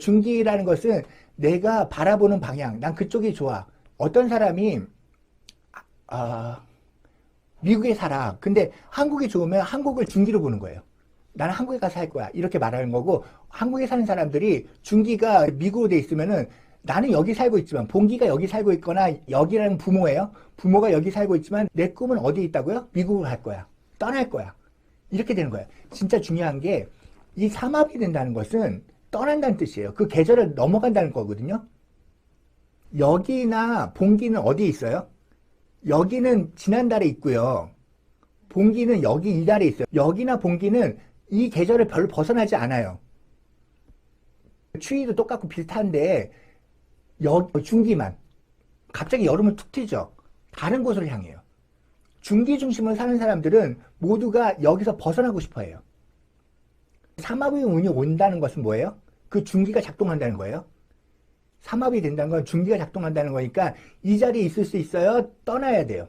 중기라는 것은 내가 바라보는 방향, 난 그쪽이 좋아. 어떤 사람이 미국에 살아. 근데 한국이 좋으면 한국을 중기로 보는 거예요. 나는 한국에 가서 살 거야. 이렇게 말하는 거고, 한국에 사는 사람들이 중기가 미국으로 돼 있으면은 나는 여기 살고 있지만 본기가 여기 살고 있거나, 여기라는 부모예요. 부모가 여기 살고 있지만 내 꿈은 어디에 있다고요? 미국으로 갈 거야. 떠날 거야. 이렇게 되는 거예요. 진짜 중요한 게 이 삼합이 된다는 것은 떠난다는 뜻이에요. 그 계절을 넘어간다는 거거든요. 여기나 본기는 어디에 있어요? 여기는 지난달에 있고요. 본기는 여기 이달에 있어요. 여기나 본기는 이 계절을 별로 벗어나지 않아요. 추위도 똑같고 비슷한데 중기만 갑자기 여름을 툭 튀죠. 다른 곳으로 향해요. 중기 중심으로 사는 사람들은 모두가 여기서 벗어나고 싶어 해요. 삼합의 운이 온다는 것은 뭐예요? 그 중기가 작동한다는 거예요. 삼합이 된다는 건 중기가 작동한다는 거니까 이 자리에 있을 수 있어요? 떠나야 돼요.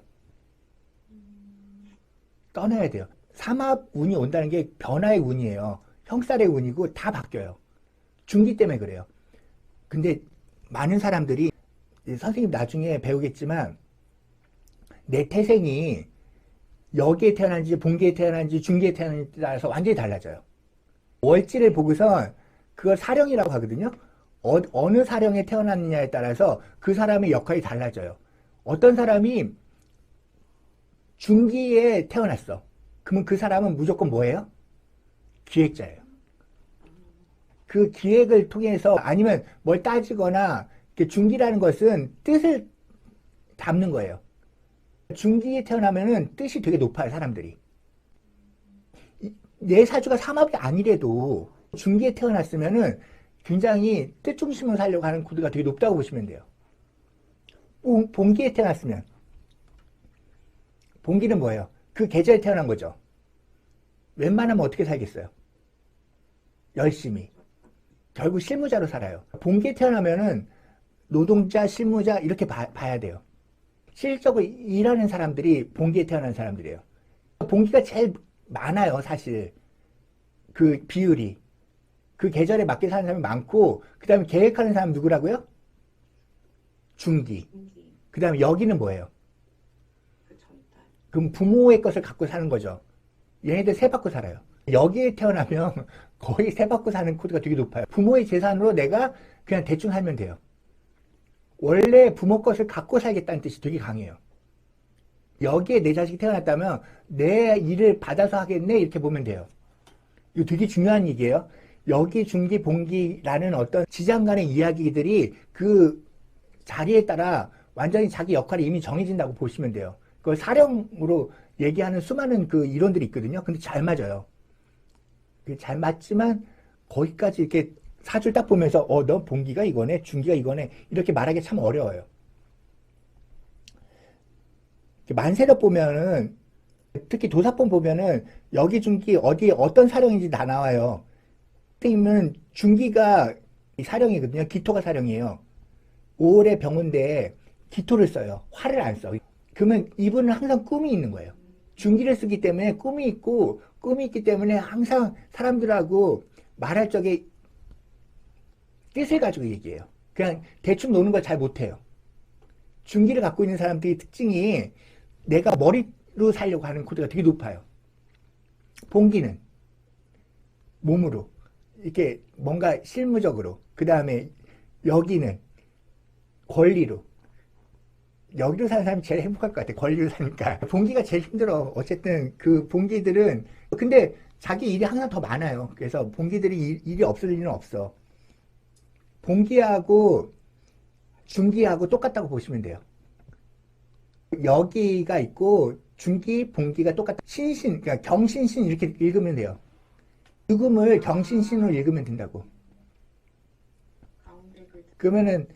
떠나야 돼요. 삼합 운이 온다는 게 변화의 운이에요. 형살의 운이고 다 바뀌어요. 중기 때문에 그래요. 근데 많은 사람들이, 선생님 나중에 배우겠지만, 내 태생이 여기에 태어난지 본기에 태어난지 중기에 태어난지 따라서 완전히 달라져요. 월지를 보고선 그걸 사령이라고 하거든요. 어느 사령에 태어났느냐에 따라서 그 사람의 역할이 달라져요. 어떤 사람이 중기에 태어났어. 그러면 그 사람은 무조건 뭐예요? 기획자예요. 그 기획을 통해서, 아니면 뭘 따지거나, 중기라는 것은 뜻을 담는 거예요. 중기에 태어나면은 뜻이 되게 높아요, 사람들이. 내 사주가 삼합이 아니래도 중기에 태어났으면은 굉장히 뜻 중심으로 살려고 하는 코드가 되게 높다고 보시면 돼요. 본기에 태어났으면, 본기는 뭐예요? 그 계절에 태어난 거죠. 웬만하면 어떻게 살겠어요? 열심히. 결국 실무자로 살아요. 본기에 태어나면은 노동자, 실무자 이렇게 봐야 돼요. 실질적으로 일하는 사람들이 본기에 태어난 사람들이에요. 본기가 제일 많아요, 사실. 그 비율이. 그 계절에 맞게 사는 사람이 많고, 그 다음에 계획하는 사람 누구라고요? 중기. 그 다음에 여기는 뭐예요? 그럼 부모의 것을 갖고 사는 거죠. 얘네들 세 받고 살아요. 여기에 태어나면 거의 세 받고 사는 코드가 되게 높아요. 부모의 재산으로 내가 그냥 대충 살면 돼요. 원래 부모 것을 갖고 살겠다는 뜻이 되게 강해요. 여기에 내 자식이 태어났다면 내 일을 받아서 하겠네, 이렇게 보면 돼요. 이거 되게 중요한 얘기예요. 여기, 중기, 본기라는 어떤 지장 간의 이야기들이 그 자리에 따라 완전히 자기 역할이 이미 정해진다고 보시면 돼요. 그걸 사령으로 얘기하는 수많은 그 이론들이 있거든요. 근데 잘 맞아요. 잘 맞지만 거기까지 이렇게 사주를 딱 보면서 너 본기가 이거네, 중기가 이거네, 이렇게 말하기 참 어려워요. 만세력 보면은, 특히 도사본 보면은 여기 중기 어디에 어떤 사령인지 다 나와요. 선생님은 중기가 사령이거든요. 기토가 사령이에요. 5월에 병원대에 기토를 써요. 화를 안 써. 그러면 이분은 항상 꿈이 있는 거예요. 중기를 쓰기 때문에 꿈이 있고, 꿈이 있기 때문에 항상 사람들하고 말할 적에 뜻을 가지고 얘기해요. 그냥 대충 노는 걸 잘 못해요. 중기를 갖고 있는 사람들의 특징이 내가 머리로 살려고 하는 코드가 되게 높아요. 본기는 몸으로, 이렇게 뭔가 실무적으로, 그 다음에 여기는 권리로. 여기로 사는 사람이 제일 행복할 것 같아. 권리로 사니까. 본기가 제일 힘들어. 어쨌든 그 본기들은, 근데 자기 일이 항상 더 많아요. 그래서 본기들이 일이 없을 일은 없어. 본기하고 중기하고 똑같다고 보시면 돼요. 여기가 있고 중기, 본기가 똑같다. 신신, 그러니까 경신신 이렇게 읽으면 돼요. 죽음을 경신신으로 읽으면 된다고. 그러면은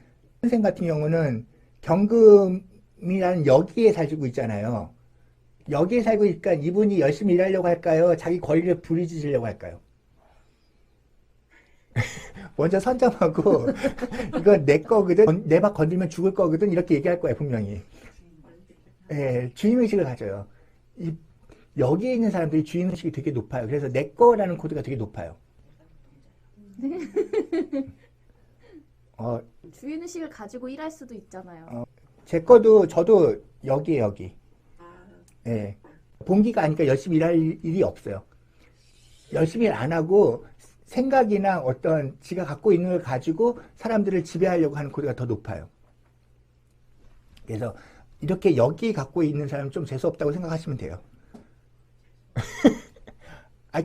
선생 같은 경우는 경금이라는 여기에 살고 있잖아요. 여기에 살고 있으니까 이분이 열심히 일하려고 할까요? 자기 권리를 부리짖으려고 할까요? 먼저 선점하고 이거 내 거거든, 내 밥 건들면 죽을 거거든, 이렇게 얘기할 거야 분명히. 예, 주인의식을 가져요. 여기에 있는 사람들이 주인의식이 되게 높아요. 그래서 내 거라는 코드가 되게 높아요. 주인의식을 가지고 일할 수도 있잖아요. 제 거도 저도 여기에 여기. 예. 본기가 아니까 열심히 일할 일이 없어요. 열심히 일 안 하고 생각이나 어떤 지가 갖고 있는 걸 가지고 사람들을 지배하려고 하는 코드가 더 높아요. 그래서 이렇게 여기 갖고 있는 사람은 좀 재수없다고 생각하시면 돼요.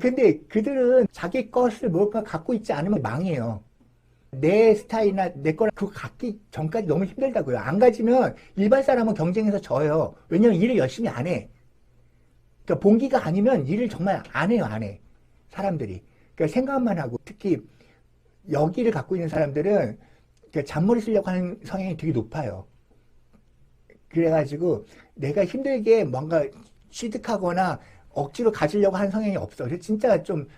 근데 그들은 자기 것을 뭔가 갖고 있지 않으면 망해요. 내 스타일이나 내 거랑 그거 갖기 전까지 너무 힘들다고요. 안 가지면 일반 사람은 경쟁에서 져요. 왜냐면 일을 열심히 안 해. 그러니까 본기가 아니면 일을 정말 안 해요, 안 해. 사람들이. 그러니까 생각만 하고, 특히 여기를 갖고 있는 사람들은 그러니까 잔머리 쓰려고 하는 성향이 되게 높아요. 그래가지고 내가 힘들게 뭔가 취득하거나 억지로 가지려고 하는 성향이 없어. 그래서 진짜 좀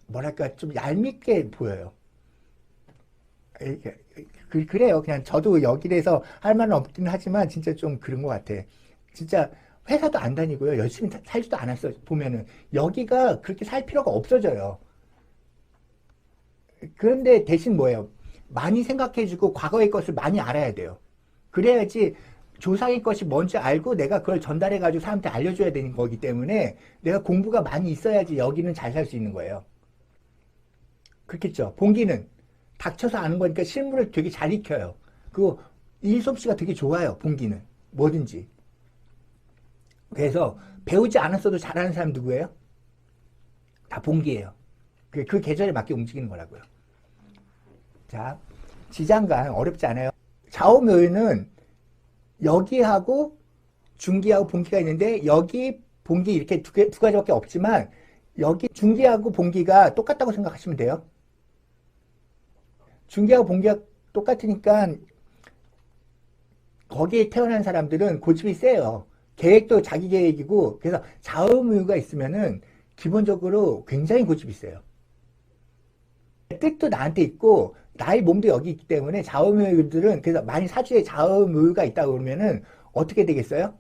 뭐랄까, 좀 얄밉게 보여요. 그래요. 그냥 저도 여기에서 할 말은 없긴 하지만 진짜 좀 그런 것 같아. 진짜 회사도 안 다니고요. 열심히 살지도 않았어. 보면은 여기가 그렇게 살 필요가 없어져요. 그런데 대신 뭐예요? 많이 생각해주고 과거의 것을 많이 알아야 돼요. 그래야지 조상의 것이 뭔지 알고 내가 그걸 전달해가지고 사람한테 알려줘야 되는 거기 때문에 내가 공부가 많이 있어야지 여기는 잘 살 수 있는 거예요. 그렇겠죠? 본기는 닥쳐서 아는 거니까 실물을 되게 잘 익혀요. 그 일솜씨가 되게 좋아요. 본기는 뭐든지. 그래서 배우지 않았어도 잘하는 사람 누구예요? 다 본기예요. 그 계절에 맞게 움직이는 거라고요. 자, 지장간 어렵지 않아요. 좌우묘유는 여기하고 중기하고 본기가 있는데 여기 본기 이렇게 두 가지밖에 없지만 여기 중기하고 본기가 똑같다고 생각하시면 돼요. 중기하고 본기가 똑같으니까 거기에 태어난 사람들은 고집이 세요. 계획도 자기 계획이고 그래서 좌우묘유가 있으면은 기본적으로 굉장히 고집이 세요. 뜻도 나한테 있고 나의 몸도 여기 있기 때문에 좌우묘유들은 그래서 만약 사주에 좌우묘유가 있다고 그러면은 어떻게 되겠어요?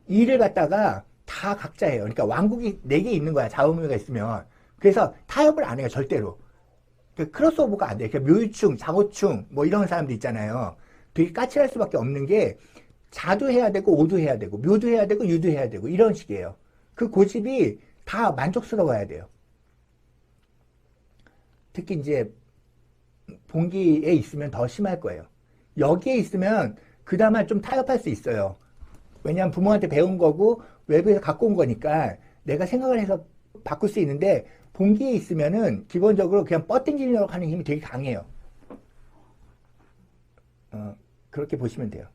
일을 갖다가 다 각자 해요. 그러니까 왕국이 4개 있는 거야. 좌우묘유가 있으면. 그래서 타협을 안 해요. 절대로. 크로스오버가 안 돼요. 그러니까 묘유충, 자고충 뭐 이런 사람들 있잖아요. 되게 까칠할 수밖에 없는 게 자도 해야 되고 오도 해야 되고 묘도 해야 되고 유도 해야 되고 이런 식이에요. 그 고집이 다 만족스러워야 돼요. 특히 이제 본기에 있으면 더 심할 거예요. 여기에 있으면 그나마 좀 타협할 수 있어요. 왜냐하면 부모한테 배운 거고 외부에서 갖고 온 거니까 내가 생각을 해서 바꿀 수 있는데 본기에 있으면은 기본적으로 그냥 뻗당기려고 하는 힘이 되게 강해요. 그렇게 보시면 돼요.